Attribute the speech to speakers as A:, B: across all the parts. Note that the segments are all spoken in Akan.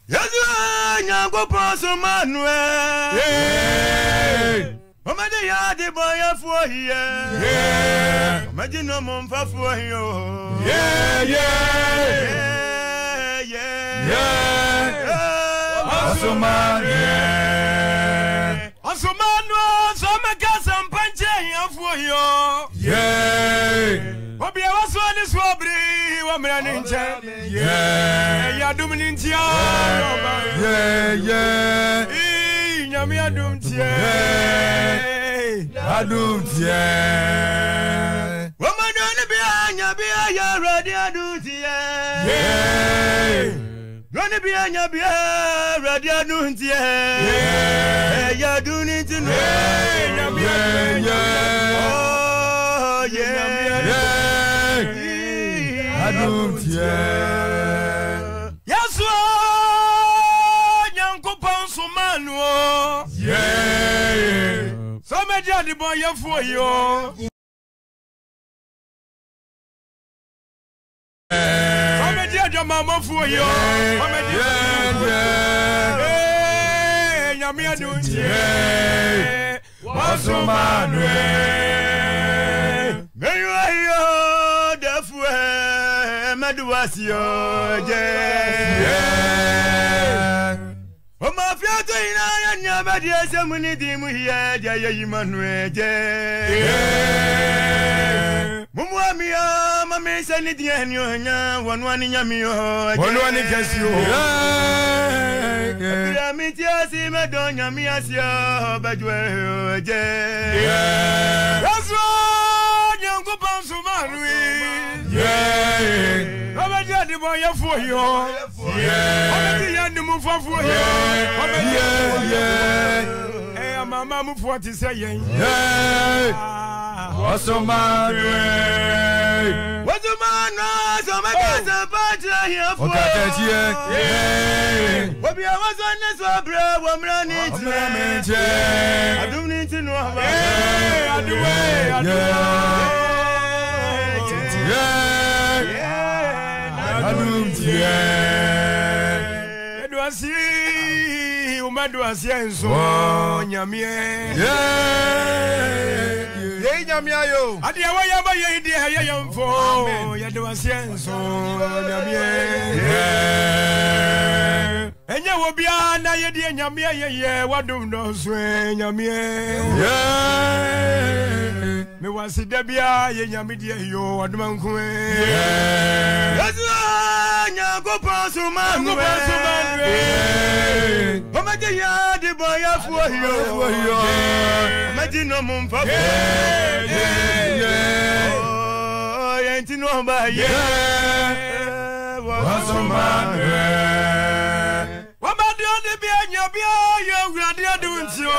A: Yesu nyango paso manwe. Omade ya de boya fo here. Omade no momfa fo here. Asomanu so meka sampanche yafo yo. Obi awaso ni swobri wa mrani nche. Ya dumni ntia. Nyami adumtie. Adumtie. Wamano ni bianya biya ready adumtie. Run bianya biya ready adumtie. Ya duni tinu. Oh yeah. Adumtie. Yesu nyankopon sumanu. So me jadi boy for you. So me jadi mama for you. So me jadi. Hey, nyami adunje. Wasumanu. Me yo defue meduasio je. Oma fiato ina nya badi esemuni dimu hiye je yimanueje. Mumwamia mame seni dieni onya wanwani nyamio. Wanwani kesio. Kira mitiasi medonya miasio bajwe je. Yesu nyangu pansu manui. Omedi adi boy for you. Omedi yandi mu for you. Eh mama mu for ti say yen. Wasomanu. Wasomanu so make us patra here for. Obi awaso ne so bra wo mra ni ti. Adum ni ti no aba. Aduwe. Edwasi umadwasi enso nyamie ye nyamia yo ade awaya ba ye di ha ye yamfo ye edwasi enso nyamie enye wo bia na ye di nyamie ye wadum no so nyamie me wasi da bia ye nyame di yo wadum anko Nyango pasu manu. Omade ya de boya for you. Omade no mumfa. Oh, yenti no ba ye. Wasomanu. Omade oni bianya bia ye urade aduntio.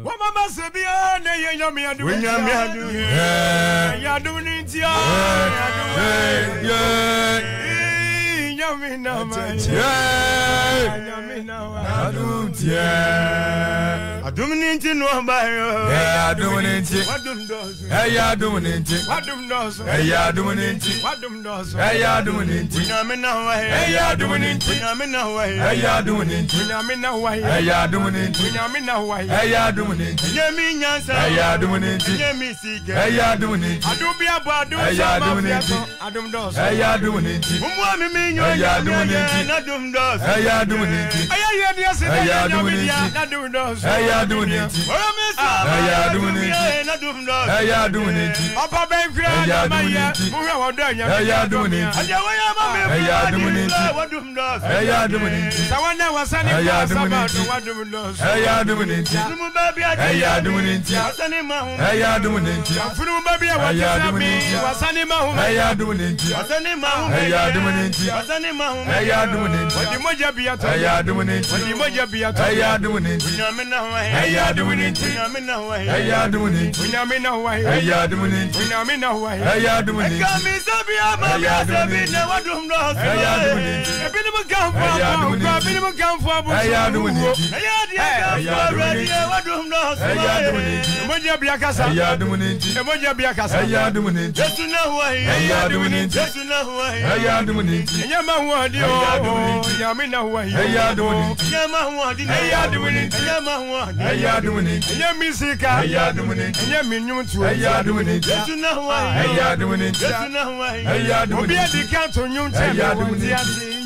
A: Wamama sebia ne ye nyame adu. Nyame adu. Ya du nintia. Nyame na ma. Nyame na wa. Adum ninti no ba yo. Adum ninti. Wadum dozo. Adum ninti. Wadum dozo. Adum ninti. Wadum dozo. Adum ninti. Nyame na wa. Adum ninti. Nyame na wa. Adum ninti. Nyame na wa. Adum ninti. Nyame na wa. Adum ninti. Nyame nyansa. Adum ninti. Nyame sike. Adum ninti. Adum bia bo adum so. Adum ninti. Adum dozo. Adum ninti. Mumwa mi nyo. Adum ninti. Adum dozo. Adum ninti. Ayaye dia se. Adum ninti. Adum dozo. Adum ninti. Adum ninti. Adum ninti. Papa ben kra na maya. Muhwe wodanya. Adum ninti. Ajawaya mama. Adum ninti. Adum dozo. Adum ninti. Sawana wasani kwa sabado. Adum dozo. Adum ninti. Numu baby adum ninti. Wasani mahu. Adum ninti. Funu baby wasani wasani mahu. Adum ninti. Wasani mahu. Adum ninti. Wasani mahu. Adum ninti. Wadi moja biato. Adum ninti. Wadi moja biato. Adum ninti. Nyame na wa. Adum ninti. Nyame na wa. Adum ninti. Nyame na wa. Adum ninti. Nyame na wa. Adum ninti. Kami sabia mama sabi na wadum dozo. Adum ninti. Ebini mo gamfo. Ebini mo gamfo abu. Adum ninti.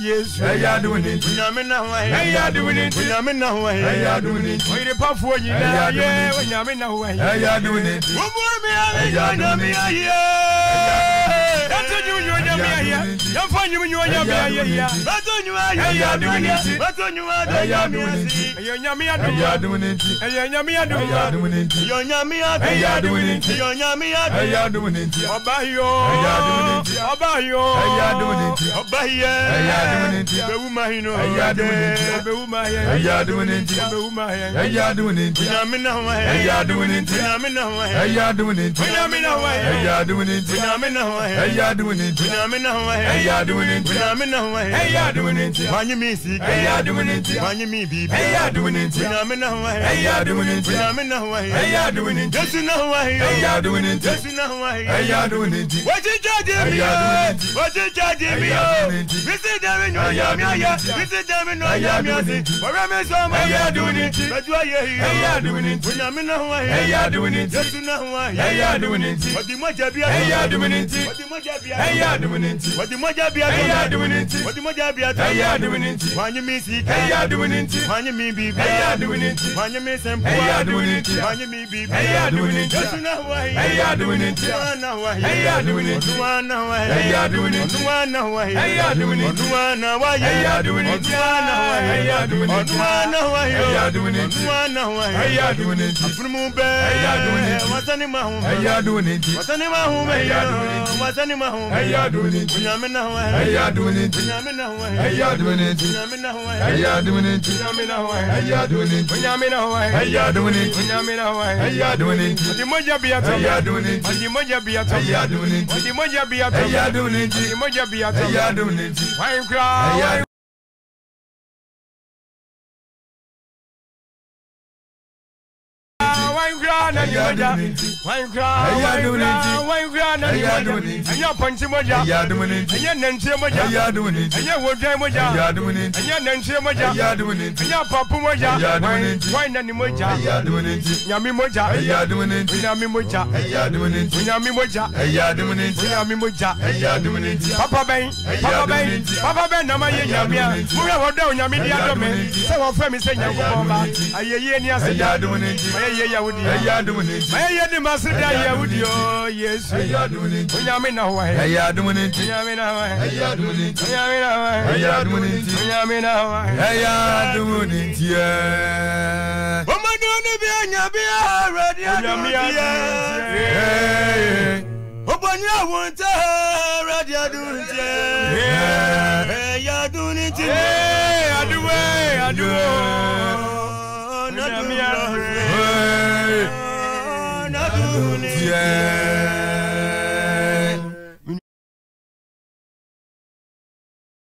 A: Yes, I are doing it. I are doing it. I are doing it. When the puff for you, I are doing it. That's what you are. Don't find you when you are here. That's what you are. I are doing it. That's what you are. I are doing it. I are doing it. I are doing it. You're Yami. I are doing it. You're Yami. I are doing it. Obayo. I are doing it. Obayo. I are doing it. Obayo. I are doing it. Beumahino. I are doing it. Beumahino. I are doing it. Beumahino. I are doing it. Yamina. I are doing it. Yamina. I are doing it. Yamina. I are doing it. Yamina. I are doing it. Yamina. I are doing it. Yamina. I are doing it. Manyami si. I are doing it. Manyami bibi. I are doing it. Yamina. I are doing it. Yamina. I are doing it. Yesuna. I are doing it. Yesuna. I are doing it. What you judge me? What you judge me? Visit them. Visit them in Yamia. Or I'm a song. I are doing it. But you are here. I are doing it. Yamina. I are doing it. Yesuna. I are doing it. What the Mojabi? I are doing it. What the Mojabi? I are doing it. What the Mojabi? I are doing it. What the Mojabi? I are doing it. Manyami si. I are doing it. Manyami bibi. I are doing it. Manyami sempo. I are doing it. Manyami bibi. I are doing it. Yesuna. I are doing it. Wana wa. I are doing it. Wana wa. I are doing it. Wana wa. I are doing it. Wana wa. I are doing it. Wana wa. I are doing it. Wana wa. I are doing it. Wana wa. I are doing it. Afrumube. I are doing it. Wasani mahu. I are doing it. Wasani mahu. I are doing it. Wasani mahu. I are doing it. Unyamina wa. I are doing it. Unyamina wa. I are doing it. Unyamina wa. I are doing it. Unyamina wa. I are doing it. Unyamina wa. I are doing it. Unyamina wa. I are doing it. Odi moja biata. I are doing it. Odi moja biata. I are doing it. Odi moja biata. I are doing it. Odi moja biata. I are doing it. Wine crowd. Wine crown and Moja. Wine crown. Wine crown and Moja. And your Punch Moja. And your Nancy Moja. And your Woja Moja. And your Nancy Moja. And your Papa Moja. Wine and Moja. Yami Moja. Yami Moja. Yami Moja. Yami Moja. Papa Ben. Papa Ben. Papa Ben. Nama Yamia. Mura Hodo Yami Diadome. So our family say Yamoma. I doing it. I are doing it. I are the master. I would yes. I are doing it. Yamina. I are doing it. Yamina. I are doing it. Yamina. I are doing it. Yamina. I are doing it. Yeah. Oh my God, ready. Oh, but you want to ready. Do it. Yeah. I are doing it. I do it. I do it. Yeah.